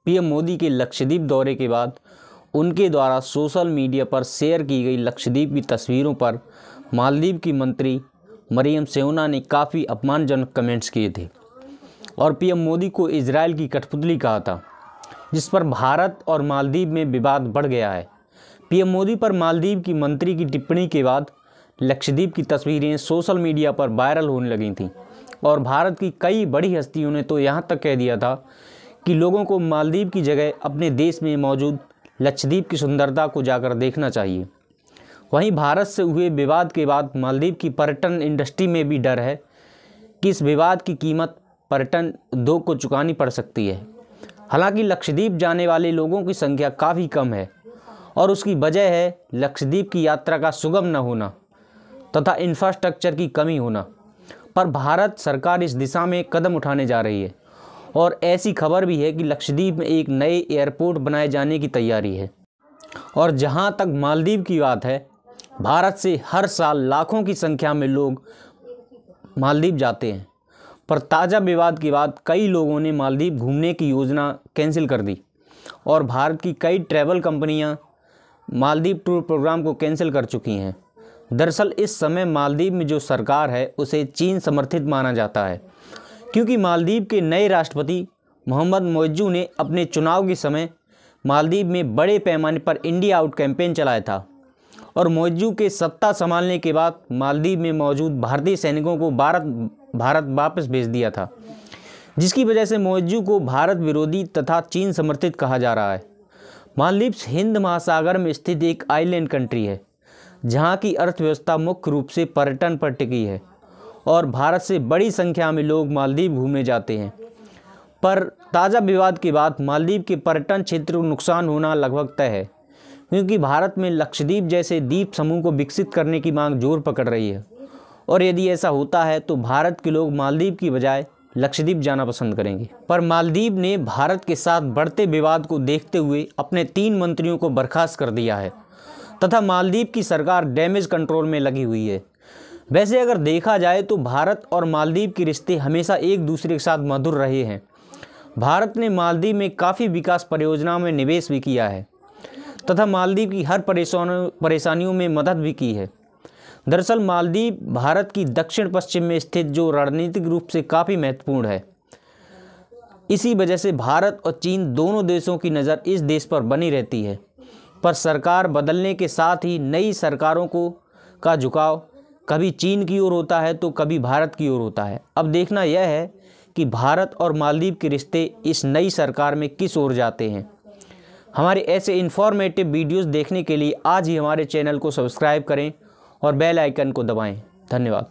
PM Modi के लक्षद्वीप दौरे के बाद उनके द्वारा सोशल मीडिया पर शेयर की गई लक्षद्वीप की तस्वीरों पर मालदीव की मंत्री मरियम सेयोना ने काफ़ी अपमानजनक कमेंट्स किए थे और पीएम मोदी को इजराइल की कठपुतली कहा था, जिस पर भारत और मालदीव में विवाद बढ़ गया है। पीएम मोदी पर मालदीव की मंत्री की टिप्पणी के बाद लक्षद्वीप की तस्वीरें सोशल मीडिया पर वायरल होने लगी थीं और भारत की कई बड़ी हस्तियों ने तो यहाँ तक कह दिया था कि लोगों को मालदीव की जगह अपने देश में मौजूद लक्षद्वीप की सुंदरता को जाकर देखना चाहिए। वहीं भारत से हुए विवाद के बाद मालदीव की पर्यटन इंडस्ट्री में भी डर है कि इस विवाद की कीमत पर्यटन उद्योग को चुकानी पड़ सकती है। हालांकि लक्षद्वीप जाने वाले लोगों की संख्या काफ़ी कम है और उसकी वजह है लक्षद्वीप की यात्रा का सुगम न होना तथा इंफ्रास्ट्रक्चर की कमी होना। पर भारत सरकार इस दिशा में कदम उठाने जा रही है और ऐसी खबर भी है कि लक्षद्वीप में एक नए एयरपोर्ट बनाए जाने की तैयारी है। और जहां तक मालदीव की बात है, भारत से हर साल लाखों की संख्या में लोग मालदीव जाते हैं, पर ताज़ा विवाद के बाद कई लोगों ने मालदीव घूमने की योजना कैंसिल कर दी और भारत की कई ट्रैवल कंपनियां मालदीव टूर प्रोग्राम को कैंसिल कर चुकी हैं। दरअसल इस समय मालदीव में जो सरकार है उसे चीन समर्थित माना जाता है, क्योंकि मालदीव के नए राष्ट्रपति मोहम्मद मोइज्जू ने अपने चुनाव के समय मालदीव में बड़े पैमाने पर इंडिया आउट कैंपेन चलाया था और मोइज्जू के सत्ता संभालने के बाद मालदीव में मौजूद भारतीय सैनिकों को भारत वापस भेज दिया था, जिसकी वजह से मोइज्जू को भारत विरोधी तथा चीन समर्थित कहा जा रहा है। मालदीव हिंद महासागर में स्थित एक आइलैंड कंट्री है, जहां की अर्थव्यवस्था मुख्य रूप से पर्यटन पर टिकी है और भारत से बड़ी संख्या में लोग मालदीव घूमने जाते हैं। पर ताज़ा विवाद के बाद मालदीव के पर्यटन क्षेत्र को नुकसान होना लगभग तय है, क्योंकि भारत में लक्षद्वीप जैसे द्वीप समूह को विकसित करने की मांग जोर पकड़ रही है और यदि ऐसा होता है तो भारत के लोग मालदीव की बजाय लक्षद्वीप जाना पसंद करेंगे। पर मालदीव ने भारत के साथ बढ़ते विवाद को देखते हुए अपने 3 मंत्रियों को बर्खास्त कर दिया है तथा मालदीव की सरकार डैमेज कंट्रोल में लगी हुई है। वैसे अगर देखा जाए तो भारत और मालदीव के रिश्ते हमेशा एक दूसरे के साथ मधुर रहे हैं। भारत ने मालदीव में काफ़ी विकास परियोजनाओं में निवेश भी किया है तथा मालदीव की हर परेशानियों में मदद भी की है। दरअसल मालदीव भारत की दक्षिण पश्चिम में स्थित जो रणनीतिक रूप से काफ़ी महत्वपूर्ण है। इसी वजह से भारत और चीन दोनों देशों की नज़र इस देश पर बनी रहती है। पर सरकार बदलने के साथ ही नई सरकारों का झुकाव कभी चीन की ओर होता है तो कभी भारत की ओर होता है। अब देखना यह है कि भारत और मालदीव के रिश्ते इस नई सरकार में किस ओर जाते हैं। हमारे ऐसे इन्फॉर्मेटिव वीडियोस देखने के लिए आज ही हमारे चैनल को सब्सक्राइब करें और बेल आइकन को दबाएं। धन्यवाद।